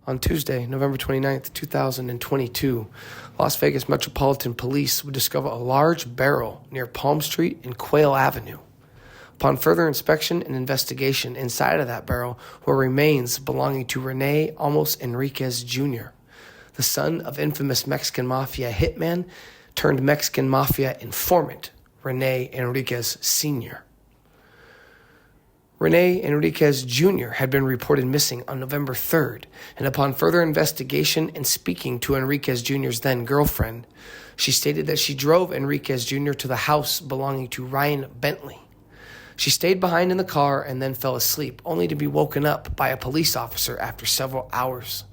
On Tuesday, November 29th, 2022, Las Vegas Metropolitan Police would discover a large barrel near Palm Street and Quail Avenue. Upon further inspection and investigation, inside of that barrel were remains belonging to Rene Enriquez Jr., the son of infamous Mexican Mafia hitman turned Mexican Mafia informant, Rene Enriquez Sr. Rene Enriquez Jr. had been reported missing on November 3rd, and upon further investigation and speaking to Enriquez Jr.'s then-girlfriend, she stated that she drove Enriquez Jr. to the house belonging to Ryan Bentley. She stayed behind in the car and then fell asleep, only to be woken up by a police officer after several hours.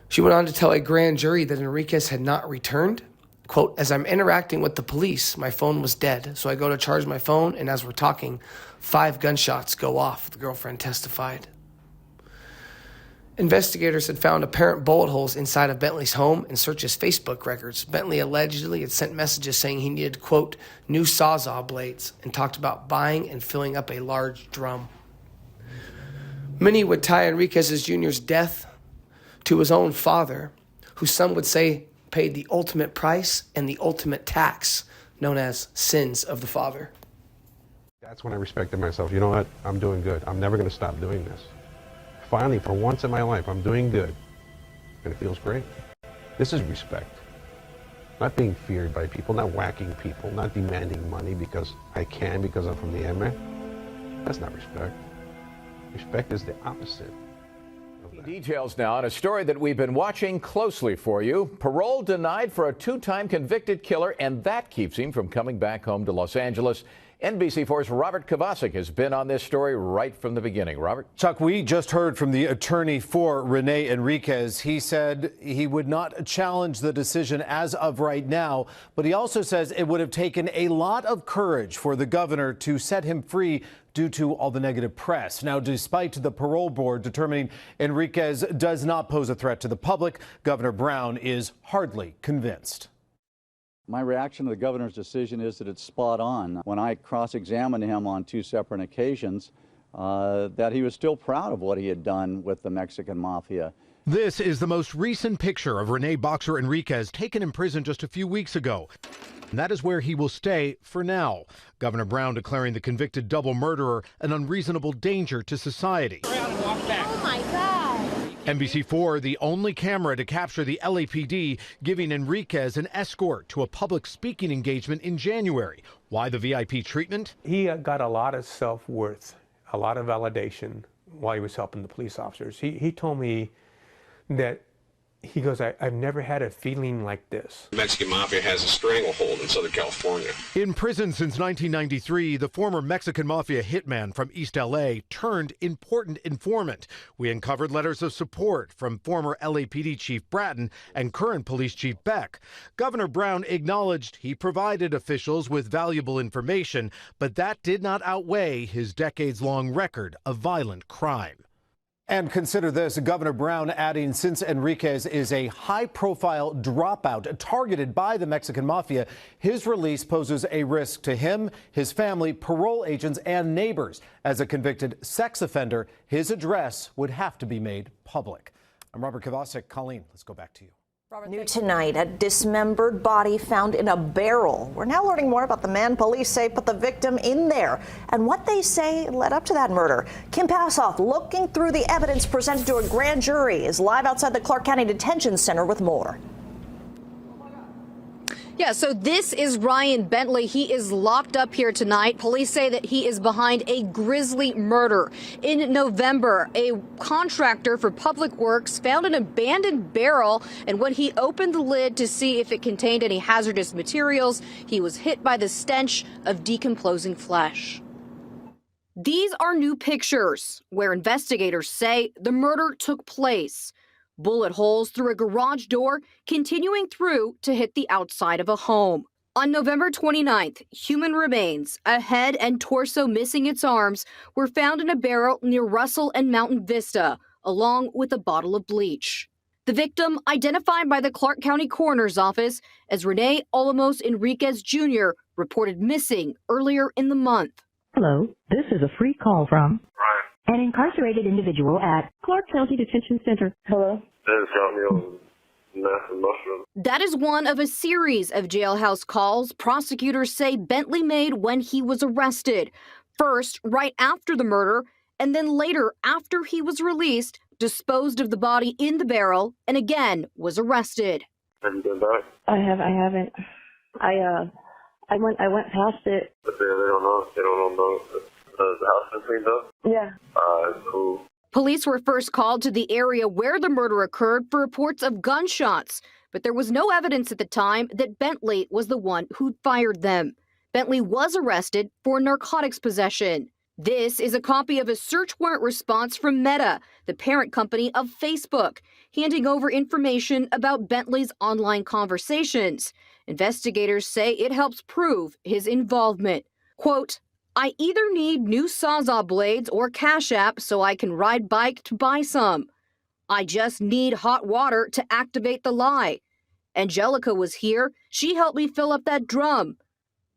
She went on to tell a grand jury that Enriquez had not returned. Quote, "As I'm interacting with the police, my phone was dead, so I go to charge my phone, and as we're talking, 5 gunshots go off," the girlfriend testified. Investigators had found apparent bullet holes inside of Bentley's home and searched his Facebook records. Bentley allegedly had sent messages saying he needed, quote, "new Sawzall blades," and talked about buying and filling up a large drum. Many would tie Enriquez Jr.'s death to his own father, who some would say paid the ultimate price and the ultimate tax, known as sins of the father. That's when I respected myself. You know what? I'm doing good. I'm never going to stop doing this. Finally, for once in my life, I'm doing good. And it feels great. This is respect. Not being feared by people, not whacking people, not demanding money because I can, because I'm from the MA. That's not respect. Respect is the opposite. Details now on a story that we've been watching closely for you. Parole denied for a 2-time convicted killer, and that keeps him from coming back home to Los Angeles. NBC4's Robert Kovacic has been on this story right from the beginning. Robert? Chuck, we just heard from the attorney for Rene Enriquez. He said he would not challenge the decision as of right now, but he also says it would have taken a lot of courage for the governor to set him free due to all the negative press. Now, despite the parole board determining Enriquez does not pose a threat to the public, Governor Brown is hardly convinced. My reaction to the governor's decision is that it's spot on. When I cross-examined him on 2 separate occasions, that he was still proud of what he had done with the Mexican Mafia. This is the most recent picture of Rene Boxer Enriquez, taken in prison just a few weeks ago. And that is where he will stay for now. Governor Brown declaring the convicted double murderer an unreasonable danger to society. Oh my God. NBC4, the only camera to capture the LAPD giving Enriquez an escort to a public speaking engagement in January. Why the VIP treatment? He got a lot of self-worth, a lot of validation while he was helping the police officers. He told me that he goes, I've never had a feeling like this. The Mexican Mafia has a stranglehold in Southern California. In prison since 1993, the former Mexican Mafia hitman from East LA turned important informant. We uncovered letters of support from former LAPD Chief Bratton and current Police Chief Beck. Governor Brown acknowledged he provided officials with valuable information, but that did not outweigh his decades-long record of violent crime. And consider this, Governor Brown adding, since Enriquez is a high-profile dropout targeted by the Mexican Mafia, his release poses a risk to him, his family, parole agents, and neighbors. As a convicted sex offender, his address would have to be made public. I'm Robert Kovacic. Colleen, let's go back to you. New tonight, a dismembered body found in a barrel. We're now learning more about the man police say put the victim in there and what they say led up to that murder. Kim Passoff, looking through the evidence presented to a grand jury, is live outside the Clark County Detention Center with more. Yeah, so this is Ryan Bentley. He is locked up here tonight. Police say that he is behind a grisly murder. In November, a contractor for public works found an abandoned barrel, and when he opened the lid to see if it contained any hazardous materials, he was hit by the stench of decomposing flesh. These are new pictures where investigators say the murder took place. Bullet holes through a garage door continuing through to hit the outside of a home. On November 29th, human remains, a head and torso missing its arms, were found in a barrel near Russell and Mountain Vista, along with a bottle of bleach. The victim, identified by the Clark County Coroner's Office as Rene Enriquez Jr., reported missing earlier in the month. Hello, this is a free call from Ryan. An incarcerated individual at Clark County Detention Center. Hello? That is one of a series of jailhouse calls prosecutors say Bentley made when he was arrested. First, right after the murder, and then later, after he was released, disposed of the body in the barrel, and again was arrested. Have you been back? I haven't. I went past it. But they don't know. They don't know the house been cleaned up? Yeah. Cool. Police were first called to the area where the murder occurred for reports of gunshots, but there was no evidence at the time that Bentley was the one who fired them. Bentley was arrested for narcotics possession. This is a copy of a search warrant response from Meta, the parent company of Facebook, handing over information about Bentley's online conversations. Investigators say it helps prove his involvement. Quote, I either need new Sawzall blades or Cash App so I can ride bike to buy some. I just need hot water to activate the lie. Angelica was here. She helped me fill up that drum.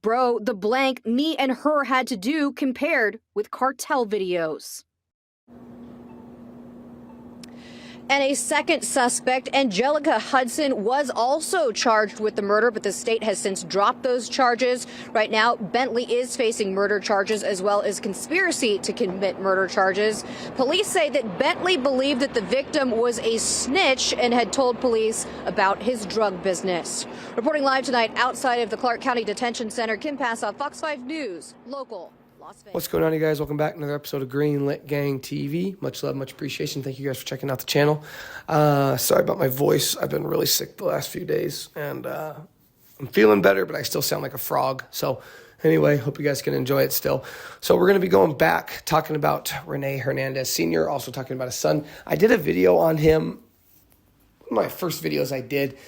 Bro, the blank me and her had to do compared with cartel videos. And a second suspect, Angelica Hudson, was also charged with the murder, but the state has since dropped those charges. Right now, Bentley is facing murder charges as well as conspiracy to commit murder charges. Police say that Bentley believed that the victim was a snitch and had told police about his drug business. Reporting live tonight outside of the Clark County Detention Center, Kim Passoff, Fox 5 News, local. What's going on, you guys? Welcome back to another episode of Green Lit Gang TV. Much love, much appreciation. Thank you guys for checking out the channel. Sorry about my voice. I've been really sick the last few days, and I'm feeling better, but I still sound like a frog. So anyway, hope you guys can enjoy it still. So we're going to be going back, talking about Rene Enriquez Jr., also talking about his son. I did a video on him, one of my first videos I did,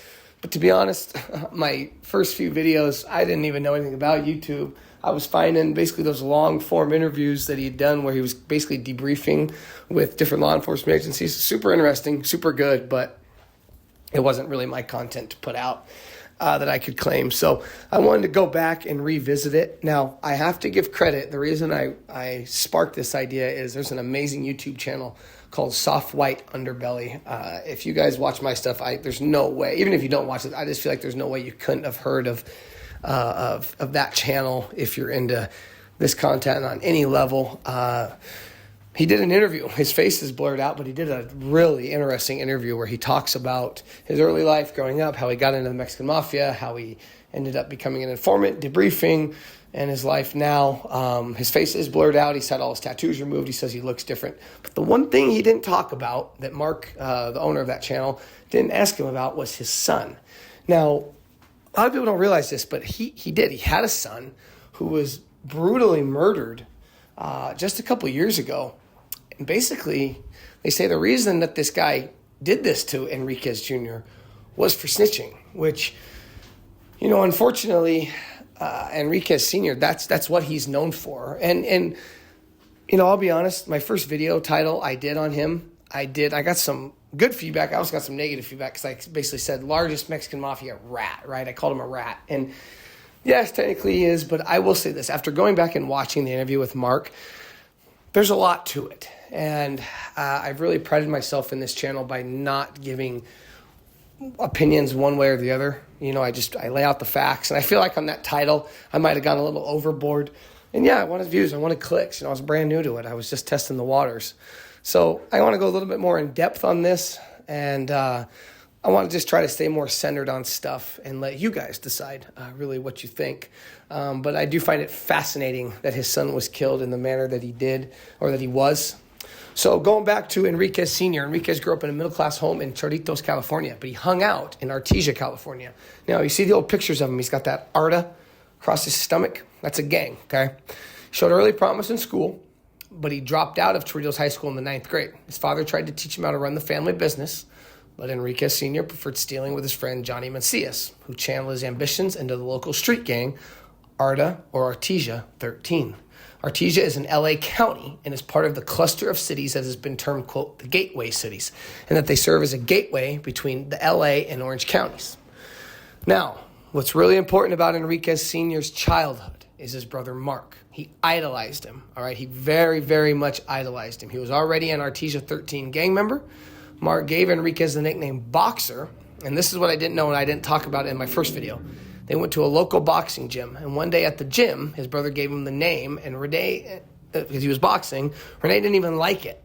but to be honest, my first few videos, I didn't even know anything about YouTube. I was finding basically those long-form interviews that he'd done where he was basically debriefing with different law enforcement agencies. Super interesting, super good, but it wasn't really my content to put out that I could claim. So I wanted to go back and revisit it. Now, I have to give credit. The reason I sparked this idea is there's an amazing YouTube channel called Soft White Underbelly. If you guys watch my stuff, there's no way, even if you don't watch it, I just feel like there's no way you couldn't have heard of that channel if you're into this content on any level. He did an interview. His face is blurred out, but he did a really interesting interview where he talks about his early life growing up, how he got into the Mexican Mafia, how he ended up becoming an informant, debriefing, and his life now. His face is blurred out. He's had all his tattoos removed. He says he looks different. But the one thing he didn't talk about that Mark, the owner of that channel, didn't ask him about was his son. Now, a lot of people don't realize this, but he did. He had a son who was brutally murdered just a couple years ago. And basically, they say the reason that this guy did this to Enriquez Jr. was for snitching, which, you know, unfortunately, Enriquez Sr., that's what he's known for. And you know, I'll be honest, my first video title I did on him, I got some good feedback. I also got some negative feedback because I basically said largest Mexican Mafia rat, right? I called him a rat. And yes, technically he is, but I will say this. After going back and watching the interview with Mark, there's a lot to it. And I've really prided myself in this channel by not giving opinions one way or the other. You know, I lay out the facts. And I feel like on that title, I might have gone a little overboard. And yeah, I wanted views. I wanted clicks. You know, I was brand new to it. I was just testing the waters. So I want to go a little bit more in depth on this, and I want to just try to stay more centered on stuff and let you guys decide really what you think. But I do find it fascinating that his son was killed in the manner that he did, or that he was. So going back to Enriquez Sr., Enriquez grew up in a middle-class home in Chorritos, California, but he hung out in Artesia, California. Now, you see the old pictures of him. He's got that Arta across his stomach. That's a gang, okay? Showed early promise in school, but he dropped out of Chorritos High School in the 9th grade. His father tried to teach him how to run the family business, but Enriquez Sr. preferred stealing with his friend Johnny Macias, who channeled his ambitions into the local street gang, Arta or Artesia 13. Artesia is in LA County and is part of the cluster of cities that has been termed, quote, the gateway cities, and that they serve as a gateway between the LA and Orange counties. Now, what's really important about Enriquez Sr.'s childhood is his brother Mark. He idolized him, all right? He very, very much idolized him. He was already an Artesia 13 gang member. Mark gave Enriquez the nickname Boxer, and this is what I didn't know and I didn't talk about it in my first video. They went to a local boxing gym, and one day at the gym, his brother gave him the name, and Rene, because he was boxing, Rene didn't even like it.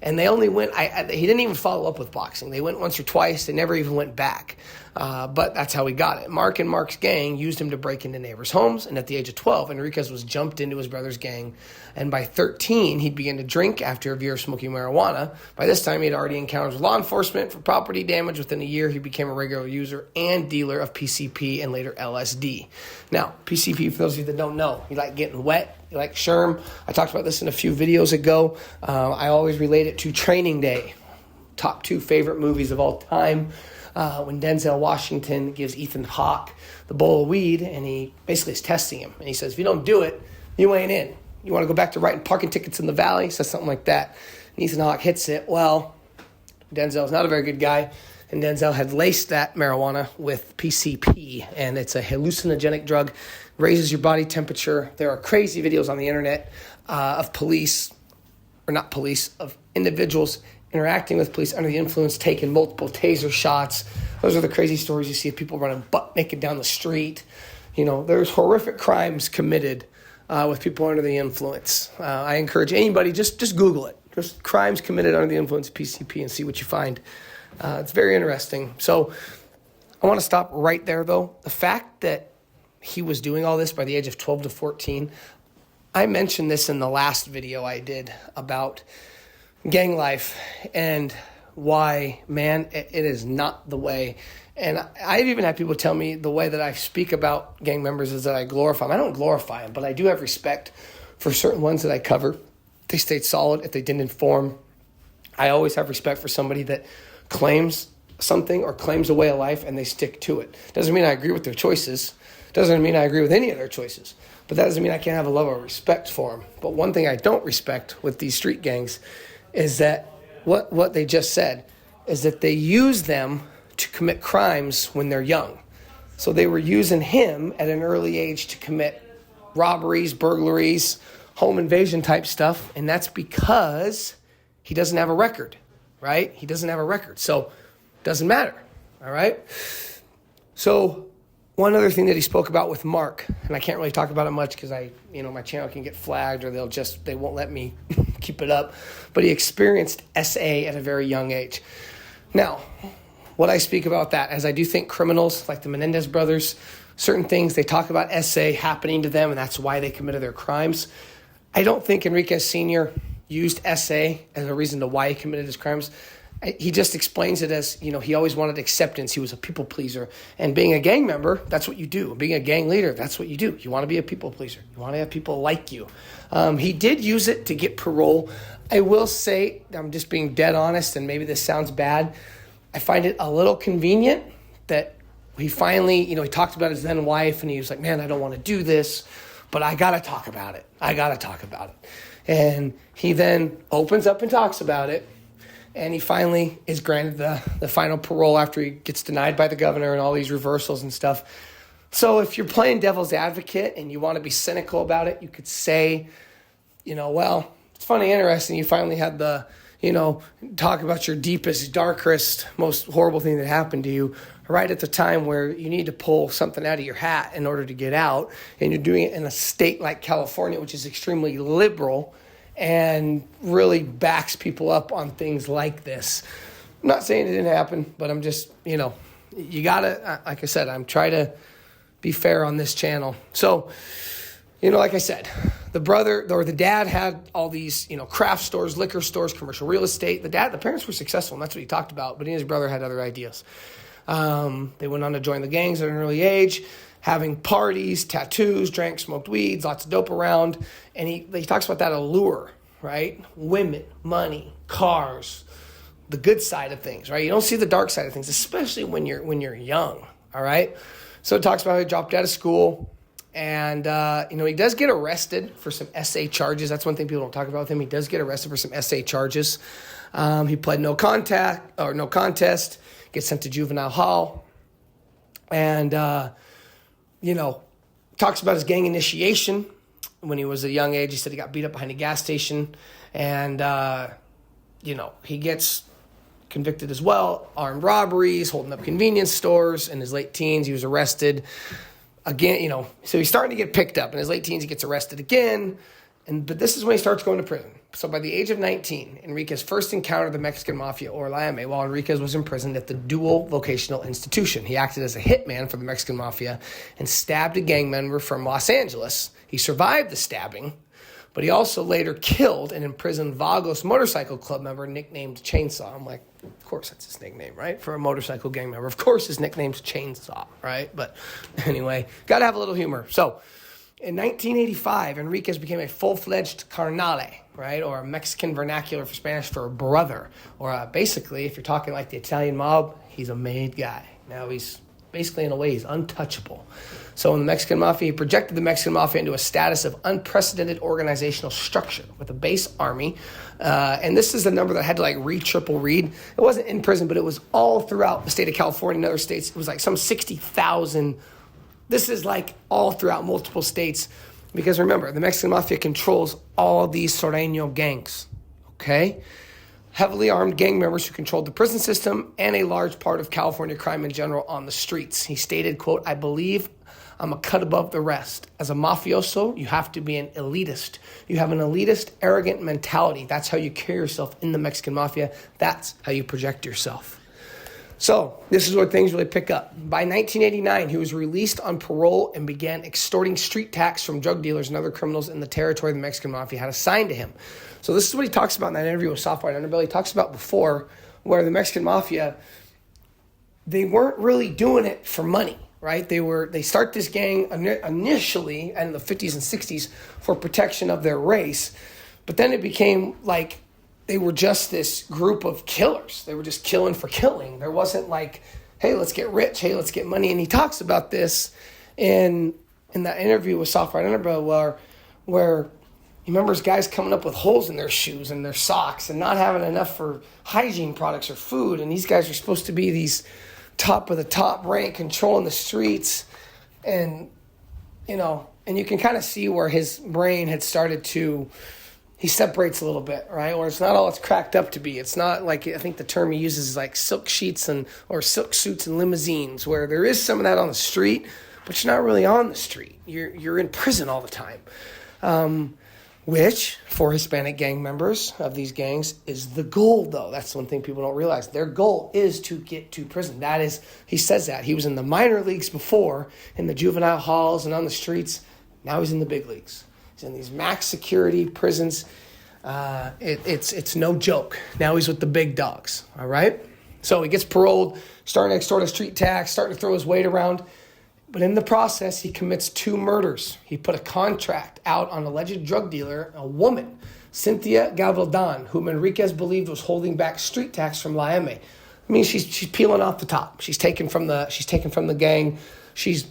And they only went, he didn't even follow up with boxing. They went once or twice. They never even went back. But that's how he got it. Mark and Mark's gang used him to break into neighbors' homes. And at the age of 12, Enriquez was jumped into his brother's gang. And by 13, he'd begin to drink after a year of smoking marijuana. By this time, he had already encountered law enforcement for property damage. Within a year, he became a regular user and dealer of PCP and later LSD. Now, PCP, for those of you that don't know, you like getting wet. You like Sherm. I talked about this in a few videos ago. I always relate it to Training Day. Top 2 favorite movies of all time. When Denzel Washington gives Ethan Hawke the bowl of weed, and he basically is testing him. And he says, if you don't do it, you ain't in. You want to go back to writing parking tickets in the valley? He says something like that. And Ethan Hawke hits it. Well, Denzel's not a very good guy. And Denzel had laced that marijuana with PCP, and it's a hallucinogenic drug, raises your body temperature. There are crazy videos on the internet of of individuals interacting with police under the influence, taking multiple taser shots. Those are the crazy stories you see of people running butt naked down the street. You know, there's horrific crimes committed with people under the influence. I encourage anybody, just Google it. Just crimes committed under the influence of PCP and see what you find. It's very interesting. So I want to stop right there, though. The fact that he was doing all this by the age of 12 to 14, I mentioned this in the last video I did about gang life and why, man, it is not the way. And I've even had people tell me the way that I speak about gang members is that I glorify them. I don't glorify them, but I do have respect for certain ones that I cover. They stayed solid. If they didn't inform, I always have respect for somebody that claims something or claims a way of life and they stick to it. Doesn't mean I agree with their choices. Doesn't mean I agree with any of their choices. But that doesn't mean I can't have a level of respect for them. But one thing I don't respect with these street gangs is that what they just said is that they use them to commit crimes when they're young. So they were using him at an early age to commit robberies, burglaries, home invasion type stuff, and that's because he doesn't have a record, right? He doesn't have a record, so it doesn't matter, all right? So one other thing that he spoke about with Mark, and I can't really talk about it much because my channel can get flagged or they won't let me keep it up, but he experienced SA at a very young age. Now, what I speak about that, as I do think criminals like the Menendez brothers, certain things, they talk about SA happening to them and that's why they committed their crimes. I don't think Enriquez Sr. used SA as a reason to why he committed his crimes. He just explains it as, he always wanted acceptance. He was a people pleaser. And being a gang member, that's what you do. Being a gang leader, that's what you do. You want to be a people pleaser. You want to have people like you. He did use it to get parole. I will say, I'm just being dead honest, and maybe this sounds bad. I find it a little convenient that he finally, he talked about his then wife, and he was like, man, I don't want to do this, but I got to talk about it. And he then opens up and talks about it. And he finally is granted the final parole after he gets denied by the governor and all these reversals and stuff. So if you're playing devil's advocate and you want to be cynical about it, you could say, well, it's funny, interesting. You finally had the, talk about your deepest, darkest, most horrible thing that happened to you right at the time where you need to pull something out of your hat in order to get out. And you're doing it in a state like California, which is extremely liberal and really backs people up on things like this. I'm not saying it didn't happen, but I'm just, you gotta, like I said, I'm trying to be fair on this channel. So, like I said, the brother or the dad had all these, craft stores, liquor stores, commercial real estate. The parents were successful, and that's what he talked about, but he and his brother had other ideas. They went on to join the gangs at an early age, having parties, tattoos, drank, smoked weeds, lots of dope around. And he talks about that allure, right? Women, money, cars, the good side of things, right? You don't see the dark side of things, especially when you're young, all right? So it talks about how he dropped out of school. And, he does get arrested for some SA charges. That's one thing people don't talk about with him. He does get arrested for some SA charges. He pled no contest, gets sent to juvenile hall. And, talks about his gang initiation, when he was a young age. He said he got beat up behind a gas station, and, he gets convicted as well. Armed robberies, holding up convenience stores. In his late teens, he was arrested again, so he's starting to get picked up. In his late teens, he gets arrested again, but this is when he starts going to prison. So by the age of 19, Enriquez first encountered the Mexican Mafia, or La M, while Enriquez was imprisoned at the Dual Vocational Institution. He acted as a hitman for the Mexican Mafia and stabbed a gang member from Los Angeles. He survived the stabbing, but he also later killed an imprisoned Vagos motorcycle club member nicknamed Chainsaw. I'm like, of course that's his nickname, right? For a motorcycle gang member. Of course his nickname's Chainsaw, right? But anyway, got to have a little humor. So in 1985, Enriquez became a full-fledged carnale, right? Or a Mexican vernacular for Spanish for a brother. Or basically, if you're talking like the Italian mob, he's a made guy. Now he's basically, in a way, he's untouchable. So in the Mexican Mafia, he projected the Mexican Mafia into a status of unprecedented organizational structure with a base army. And this is a number that I had to triple read. It wasn't in prison, but it was all throughout the state of California and other states. It was like some 60,000. This is like all throughout multiple states. Because remember, the Mexican Mafia controls all these Sureño gangs, okay? Heavily armed gang members who controlled the prison system and a large part of California crime in general on the streets. He stated, quote, "I believe I'm a cut above the rest. As a mafioso, you have to be an elitist. You have an elitist, arrogant mentality. That's how you carry yourself in the Mexican Mafia. That's how you project yourself." So this is where things really pick up. By 1989, he was released on parole and began extorting street tax from drug dealers and other criminals in the territory the Mexican Mafia had assigned to him. So this is what he talks about in that interview with Soft White Underbelly. He talks about before where the Mexican Mafia, they weren't really doing it for money, right? They start this gang initially in the 50s and 60s for protection of their race, but then it became like they were just this group of killers. They were just killing for killing. There wasn't like, hey, let's get rich. Hey, let's get money. And he talks about this in that interview with Soft White Underbelly where he remembers guys coming up with holes in their shoes and their socks and not having enough for hygiene products or food. And these guys are supposed to be these top of the top rank controlling the streets. And, and you can kind of see where his brain had started to, he separates a little bit, right? Or it's not all it's cracked up to be. It's not like, I think the term he uses is like silk sheets or silk suits and limousines, where there is some of that on the street, but you're not really on the street. You're in prison all the time, which for Hispanic gang members of these gangs is the goal, though. That's one thing people don't realize. Their goal is to get to prison. That is, he says that. He was in the minor leagues before, in the juvenile halls and on the streets. Now he's in the big leagues. He's in these max security prisons. It's no joke. Now he's with the big dogs, all right? So he gets paroled, starting to extort a street tax, starting to throw his weight around. But in the process, he commits 2 murders. He put a contract out on an alleged drug dealer, a woman, Cynthia Gavaldon, whom Enriquez believed was holding back street tax from La M. I mean, she's peeling off the top. She's taken from the gang. She's,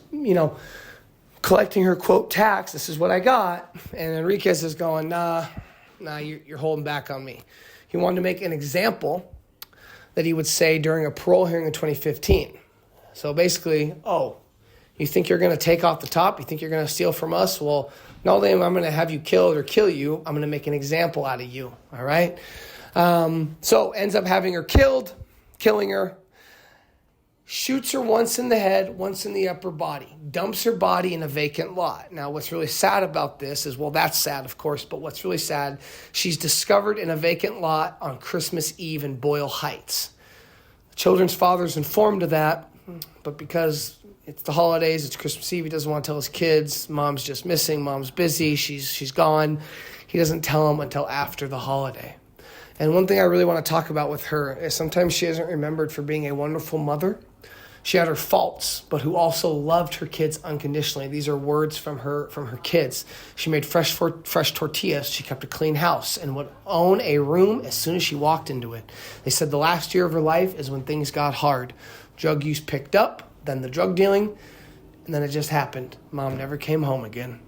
collecting her, quote, tax. This is what I got. And Enriquez is going, nah, you're holding back on me. He wanted to make an example that he would say during a parole hearing in 2015. So basically, you think you're going to take off the top? You think you're going to steal from us? Well, not only am I going to have you killed or kill you, I'm going to make an example out of you, all right? So ends up having her killed, killing her, shoots her once in the head, once in the upper body, dumps her body in a vacant lot. Now, what's really sad about this is, well, that's sad, of course, but what's really sad, she's discovered in a vacant lot on Christmas Eve in Boyle Heights. The children's father's informed of that, but because it's the holidays, it's Christmas Eve, he doesn't want to tell his kids. Mom's just missing, mom's busy, she's gone. He doesn't tell them until after the holiday. And one thing I really want to talk about with her is sometimes she isn't remembered for being a wonderful mother. She had her faults, but who also loved her kids unconditionally. These are words from her kids. She made fresh tortillas. She kept a clean house and would own a room as soon as she walked into it. They said the last year of her life is when things got hard. Drug use picked up, then the drug dealing, and then it just happened. Mom never came home again.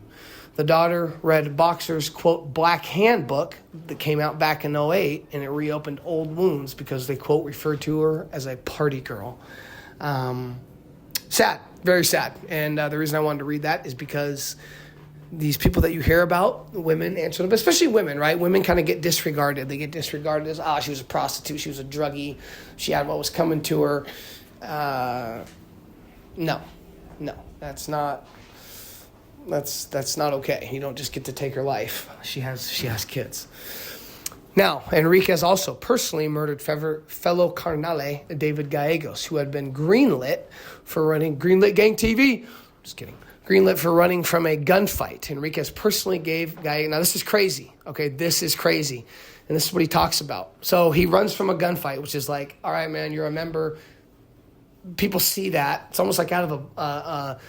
The daughter read Boxer's, quote, Black Handbook that came out back in 2008, and it reopened old wounds because they, quote, referred to her as a party girl. Sad, very sad. And the reason I wanted to read that is because these people that you hear about, women answer them, especially women, right? Women kind of get disregarded. They get disregarded as, she was a prostitute, she was a druggie, she had what was coming to her. No, that's not okay. You don't just get to take her life. She has kids. Now, Enriquez also personally murdered fellow carnale David Gallegos, who had been greenlit for running Greenlit Gang TV. Just kidding. Greenlit for running from a gunfight. Enriquez personally gave Gallegos. Now, this is crazy. Okay, this is crazy. And this is what he talks about. So he runs from a gunfight, which is like, all right, man, you're a member. People see that. It's almost like out of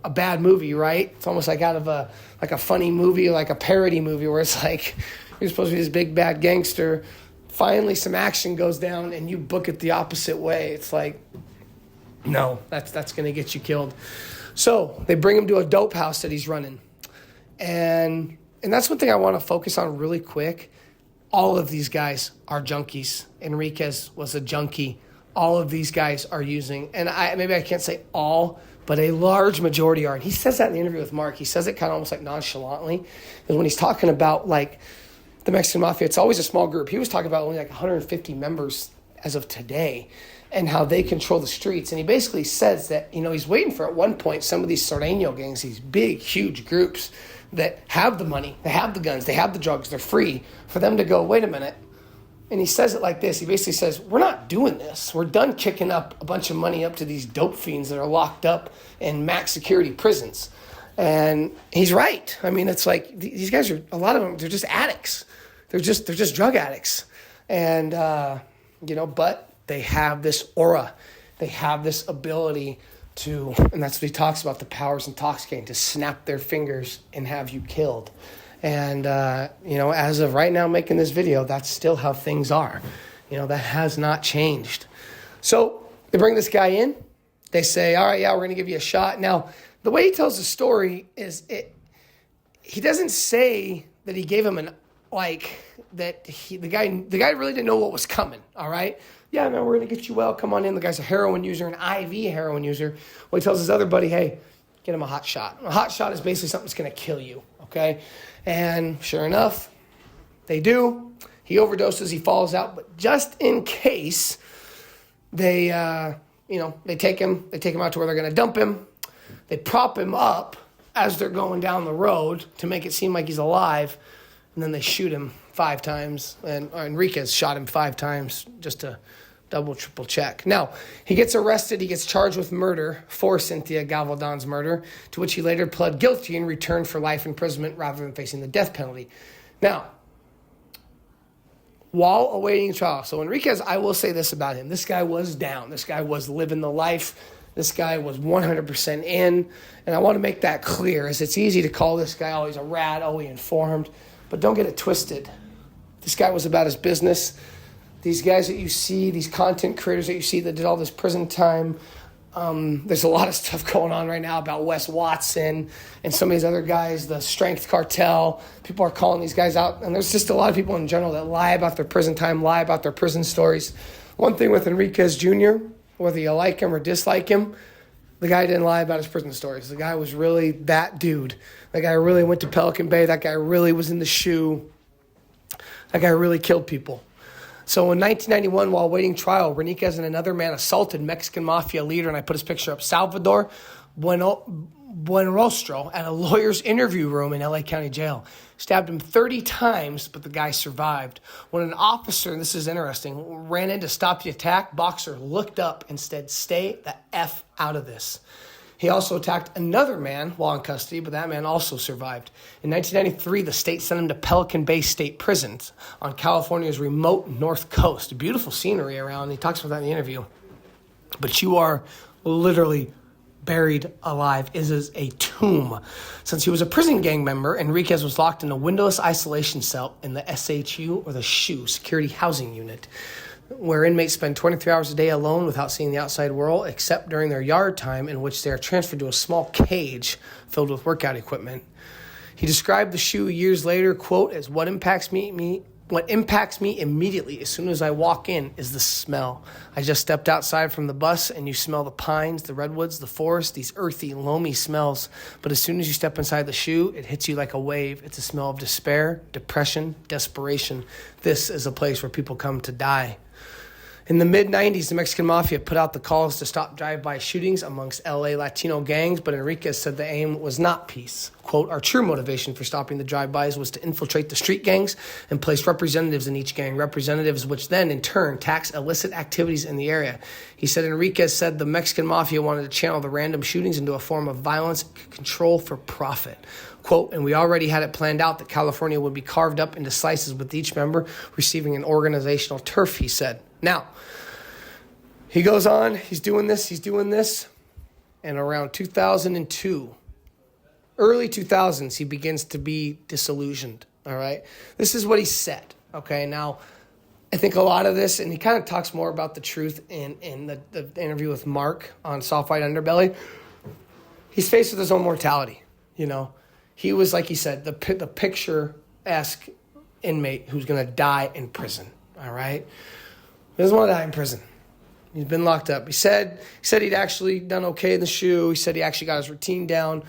a bad movie, right? It's almost like out of a funny movie, like a parody movie, where it's like you're supposed to be this big bad gangster. Finally, some action goes down, and you book it the opposite way. It's like, no, that's going to get you killed. So they bring him to a dope house that he's running, and that's one thing I want to focus on really quick. All of these guys are junkies. Enriquez was a junkie. All of these guys are using, and maybe I can't say all, but a large majority are. And he says that in the interview with Mark. He says it kind of almost like nonchalantly. Because when he's talking about like the Mexican Mafia, it's always a small group. He was talking about only like 150 members as of today and how they control the streets. And he basically says that, he's waiting for at one point some of these Serrano gangs, these big, huge groups that have the money, they have the guns, they have the drugs, they're free, for them to go, wait a minute. And he says it like this. He basically says, we're not doing this. We're done kicking up a bunch of money up to these dope fiends that are locked up in max security prisons. And he's right. I mean, it's like these guys are, a lot of them, they're just addicts. They're just drug addicts. And, but they have this aura. They have this ability to, and that's what he talks about, the power's intoxicating, to snap their fingers and have you killed. And, as of right now making this video, that's still how things are. That has not changed. So they bring this guy in. They say, all right, yeah, we're going to give you a shot. Now, the way he tells the story is he doesn't say that he gave him the guy really didn't know what was coming, all right? Yeah, man, we're going to get you well. Come on in. The guy's a heroin user, an IV heroin user. Well, he tells his other buddy, hey, get him a hot shot. A hot shot is basically something that's going to kill you, okay? And sure enough, they do. He overdoses, he falls out. But just in case, they take him out to where they're going to dump him. They prop him up as they're going down the road to make it seem like he's alive. And then they shoot him 5 times. And Enriquez shot him 5 times just to double, triple check. Now, he gets arrested. He gets charged with murder for Cynthia Gavaldon's murder, to which he later pled guilty in return for life imprisonment rather than facing the death penalty. Now, while awaiting trial, so Enriquez, I will say this about him. This guy was down. This guy was living the life. This guy was 100% in. And I want to make that clear, as it's easy to call this guy, he's a rat, he informed. But don't get it twisted. This guy was about his business. These guys that you see, these content creators that you see that did all this prison time, there's a lot of stuff going on right now about Wes Watson and some of these other guys, the Strength Cartel. People are calling these guys out. And there's just a lot of people in general that lie about their prison time, lie about their prison stories. One thing with Enriquez Jr., whether you like him or dislike him, the guy didn't lie about his prison stories. The guy was really that dude. That guy really went to Pelican Bay. That guy really was in the shoe. That guy really killed people. So in 1991, while awaiting trial, Enriquez and another man assaulted Mexican Mafia leader, and I put his picture up, Salvador Buenrostro, at a lawyer's interview room in LA County Jail. Stabbed him 30 times, but the guy survived. When an officer, and this is interesting, ran in to stop the attack, Boxer looked up and said, stay the F out of this. He also attacked another man while in custody, but that man also survived. In 1993, the state sent him to Pelican Bay State Prison on California's remote north coast. Beautiful scenery around. He talks about that in the interview. But you are literally buried alive. It is a tomb. Since he was a prison gang member, Enriquez was locked in a windowless isolation cell in the SHU, or the SHU, Security Housing Unit, where inmates spend 23 hours a day alone without seeing the outside world, except during their yard time, in which they are transferred to a small cage filled with workout equipment. He described the SHU years later, quote, as what impacts me What impacts me immediately as soon as I walk in is the smell. I just stepped outside from the bus and you smell the pines, the redwoods, the forest, these earthy, loamy smells. But as soon as you step inside the shoe, it hits you like a wave. It's a smell of despair, depression, desperation. This is a place where people come to die. In the mid-90s, the Mexican Mafia put out the calls to stop drive-by shootings amongst LA Latino gangs, but Enriquez said the aim was not peace. Quote, our true motivation for stopping the drive-bys was to infiltrate the street gangs and place representatives in each gang, representatives which then, in turn, tax illicit activities in the area. He said Enriquez said the Mexican Mafia wanted to channel the random shootings into a form of violence control for profit. Quote, and we already had it planned out that California would be carved up into slices with each member receiving an organizational turf, he said. Now, he goes on, he's doing this, and around 2002, early 2000s, he begins to be disillusioned, all right? This is what he said, okay? Now, I think a lot of this, and he kind of talks more about the truth in the interview with Mark on Soft White Underbelly. He's faced with his own mortality, you know? He was, like he said, the picture-esque inmate who's going to die in prison, all right? He doesn't want to die in prison. He's been locked up. He said he'd actually done okay in the shoe. He said he actually got his routine down.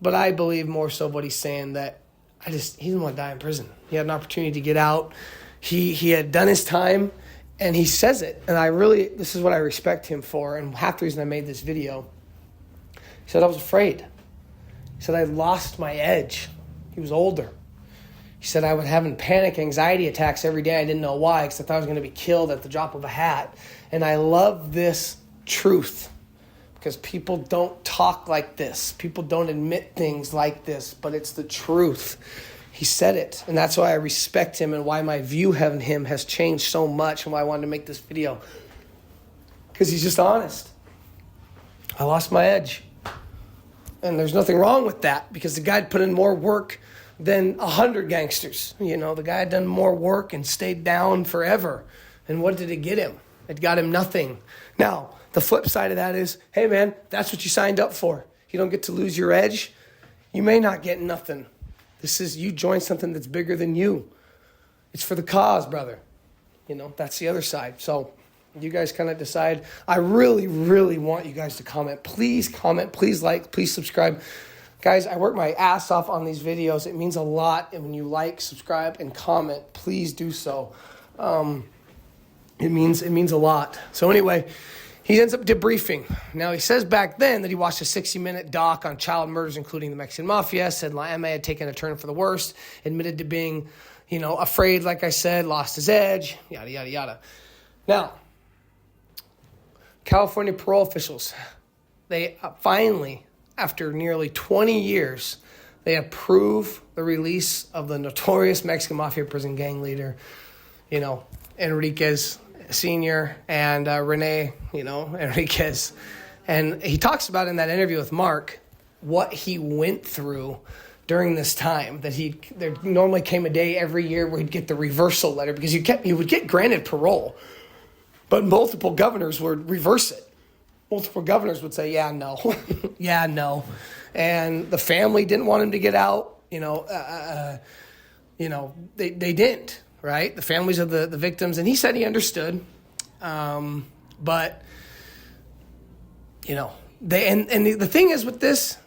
But I believe more so what he's saying, that he didn't want to die in prison. He had an opportunity to get out. He had done his time, and he says it. And this is what I respect him for. And half the reason I made this video, he said, I was afraid. He said, I lost my edge. He was older. He said, I was having panic, anxiety attacks every day. I didn't know why, because I thought I was going to be killed at the drop of a hat. And I love this truth, because people don't talk like this. People don't admit things like this, but it's the truth. He said it, and that's why I respect him and why my view of him has changed so much and why I wanted to make this video, because he's just honest. I lost my edge. And there's nothing wrong with that, because the guy put in more work than 100 gangsters. You know, the guy had done more work and stayed down forever. And what did it get him? It got him nothing. Now, the flip side of that is, hey man, that's what you signed up for. You don't get to lose your edge. You may not get nothing. You joined something that's bigger than you. It's for the cause, brother. You know, that's the other side. So you guys kind of decide. I really, really want you guys to comment. Please comment, please like, please subscribe. Guys, I work my ass off on these videos. It means a lot. And when you like, subscribe, and comment, please do so. It means a lot. So anyway, he ends up debriefing. Now, he says back then that he watched a 60-minute doc on child murders, including the Mexican Mafia, said MA had taken a turn for the worst, admitted to being, afraid, like I said, lost his edge, yada, yada, yada. Now, California parole officials, they finally, after nearly 20 years, they approve the release of the notorious Mexican Mafia prison gang leader, Enriquez Sr. and Rene, Enriquez. And he talks about in that interview with Mark what he went through during this time, that there normally came a day every year where he'd get the reversal letter, because he would get granted parole, but multiple governors would reverse it. Multiple governors would say, yeah, no, yeah, no. And the family didn't want him to get out. They didn't, right? The families of the victims. And he said he understood. But, the thing is with this,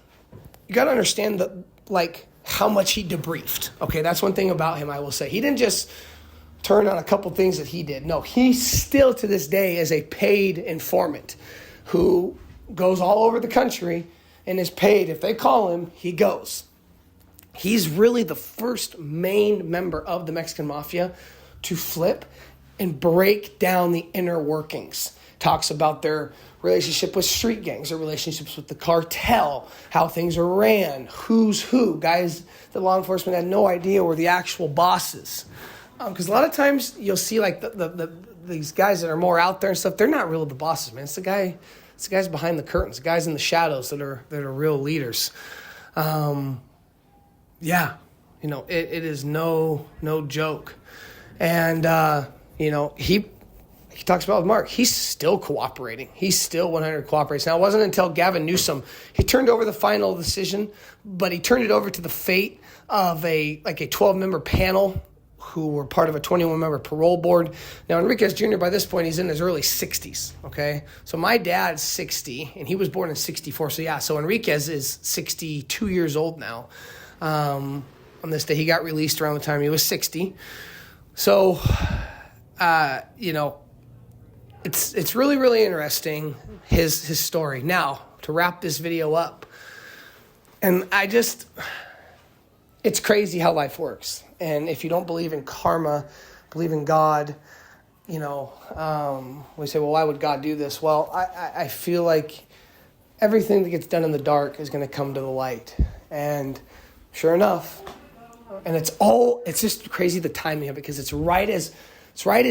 you got to understand how much he debriefed. Okay, that's one thing about him I will say. He didn't just turn on a couple things that he did. No, he still to this day is a paid informant who goes all over the country and is paid. If they call him, he goes. He's really the first main member of the Mexican Mafia to flip and break down the inner workings. Talks about their relationship with street gangs, their relationships with the cartel, how things are ran, who's who. Guys that law enforcement had no idea were the actual bosses. Because a lot of times you'll see these guys that are more out there and stuff, they're not really the bosses, man. It's the guys behind the curtains, the guys in the shadows that are real leaders. It is no joke. And he talks about with Mark, he's still cooperating. He's still 100% cooperates. Now, it wasn't until Gavin Newsom, he turned over the final decision, but he turned it over to the fate of a 12-member panel who were part of a 21-member parole board. Now, Enriquez Jr., by this point, he's in his early 60s, okay? So my dad's 60, and he was born in 64. So, yeah, so Enriquez is 62 years old now. On this day, he got released around the time he was 60. So, it's really, really interesting, his story. Now, to wrap this video up, and it's crazy how life works. And if you don't believe in karma, believe in God, we say, well, why would God do this? Well, I feel like everything that gets done in the dark is going to come to the light. And sure enough, and it's just crazy the timing of it, because it's right as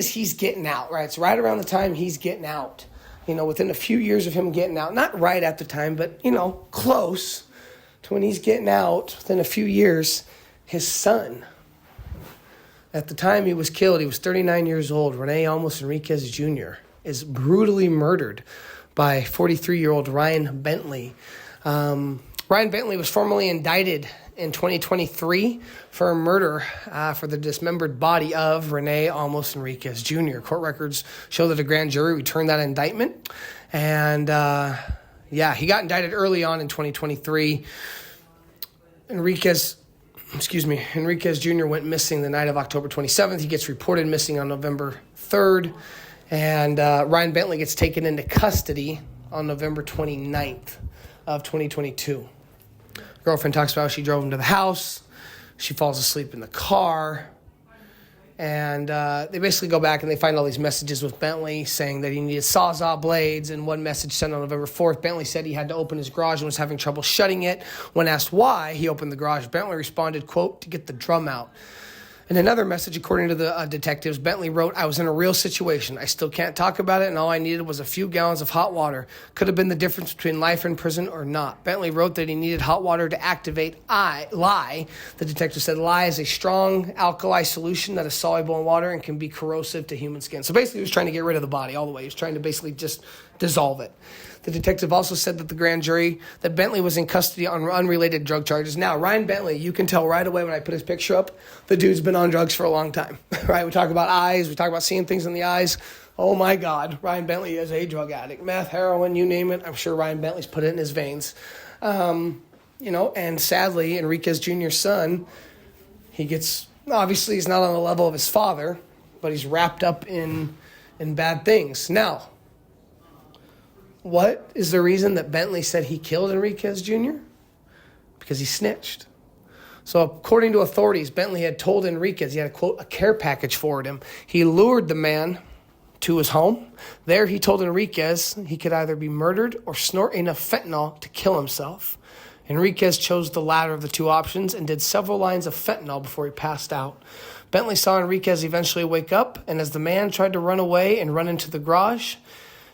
he's getting out, right? It's right around the time he's getting out. Within a few years of him getting out, not right at the time, but, close to when he's getting out, within a few years, his son, at the time he was killed, he was 39 years old, Rene Enriquez Jr., is brutally murdered by 43-year-old Ryan Bentley. Ryan Bentley was formally indicted in 2023 for a murder for the dismembered body of Rene Enriquez Jr. Court records show that a grand jury returned that indictment. And, he got indicted early on in 2023. Enriquez Jr. went missing the night of October 27th. He gets reported missing on November 3rd. And Ryan Bentley gets taken into custody on November 29th of 2022. Girlfriend talks about how she drove him to the house. She falls asleep in the car. And they basically go back and they find all these messages with Bentley saying that he needed Sawzall blades. And one message sent on November 4th, Bentley said he had to open his garage and was having trouble shutting it. When asked why he opened the garage, Bentley responded, quote, to get the drum out. In another message, according to the detectives, Bentley wrote, I was in a real situation. I still can't talk about it, and all I needed was a few gallons of hot water. Could have been the difference between life in prison or not. Bentley wrote that he needed hot water to activate lye. The detective said lye is a strong alkali solution that is soluble in water and can be corrosive to human skin. So basically, he was trying to get rid of the body all the way. He was trying to basically just dissolve it. The detective also said that the grand jury, that Bentley was in custody on unrelated drug charges. Now, Ryan Bentley, you can tell right away when I put his picture up, the dude's been on drugs for a long time, right? We talk about eyes. We talk about seeing things in the eyes. Oh, my God. Ryan Bentley is a drug addict. Meth, heroin, you name it. I'm sure Ryan Bentley's put it in his veins. And sadly, Enriquez Jr.'s son, obviously he's not on the level of his father, but he's wrapped up in bad things. Now, what is the reason that Bentley said he killed Enriquez Jr.? Because he snitched. So according to authorities, Bentley had told Enriquez he had, quote, a care package for him. He lured the man to his home. There he told Enriquez he could either be murdered or snort enough fentanyl to kill himself. Enriquez chose the latter of the two options and did several lines of fentanyl before he passed out. Bentley saw Enriquez eventually wake up, and as the man tried to run away and run into the garage,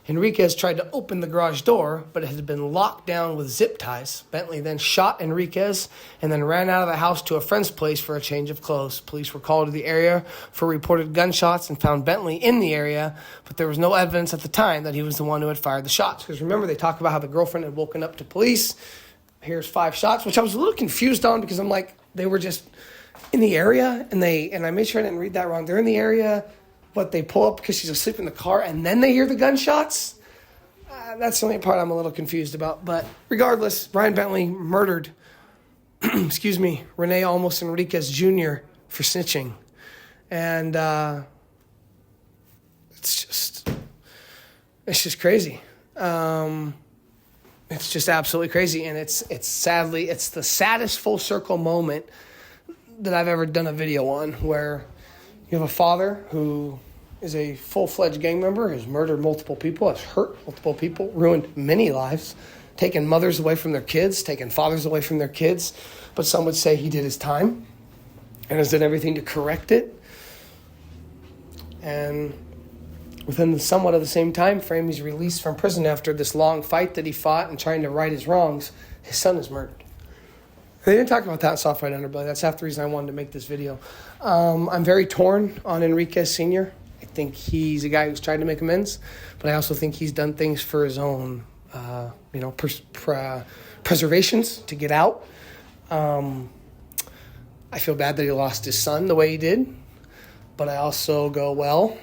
Enriquez tried to open the garage door, but it had been locked down with zip ties. Bentley then shot Enriquez and then ran out of the house to a friend's place for a change of clothes. Police were called to the area for reported gunshots and found Bentley in the area, but there was no evidence at the time that he was the one who had fired the shots. Because remember, they talk about how the girlfriend had woken up to police. Here's 5 shots, which I was a little confused on because I'm like, they were just in the area, and I made sure I didn't read that wrong. They're in the area. But they pull up because she's asleep in the car, and then they hear the gunshots? That's the only part I'm a little confused about. But regardless, Ryan Bentley murdered, Rene Enriquez Jr. for snitching. And it's just crazy. It's just absolutely crazy. And it's the saddest full circle moment that I've ever done a video on, where you have a father who is a full-fledged gang member, has murdered multiple people, has hurt multiple people, ruined many lives, taken mothers away from their kids, taken fathers away from their kids. But some would say he did his time and has done everything to correct it. And within somewhat of the same time frame, he's released from prison after this long fight that he fought and trying to right his wrongs. His son is murdered. They didn't talk about that in Soft Right Underbelly. That's half the reason I wanted to make this video. I'm very torn on Enriquez Sr. I think he's a guy who's tried to make amends, but I also think he's done things for his own, preservations to get out. I feel bad that he lost his son the way he did. But I also go, well,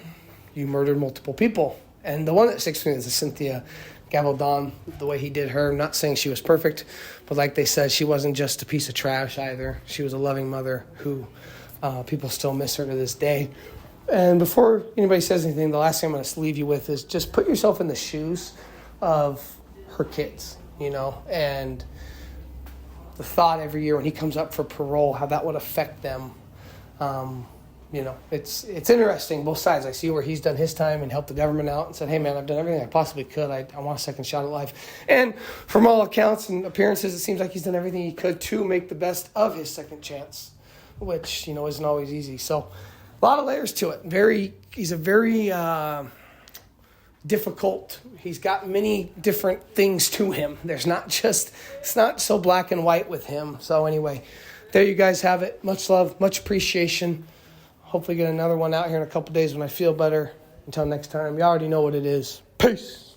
you murdered multiple people. And the one that sticks to me is the Cynthia Gavaldon, the way he did her. I'm not saying she was perfect, but like they said, she wasn't just a piece of trash either. She was a loving mother who people still miss her to this day. And before anybody says anything, the last thing I'm going to leave you with is just put yourself in the shoes of her kids, you know, and the thought every year when he comes up for parole, how that would affect them. You know, it's interesting, both sides. I see where he's done his time and helped the government out and said, hey, man, I've done everything I possibly could. I want a second shot at life. And from all accounts and appearances, it seems like he's done everything he could to make the best of his second chance, which, you know, isn't always easy. So a lot of layers to it. He's a very difficult. He's got many different things to him. It's not so black and white with him. So anyway, there you guys have it. Much love, much appreciation. Hopefully get another one out here in a couple days when I feel better. Until next time, you already know what it is. Peace.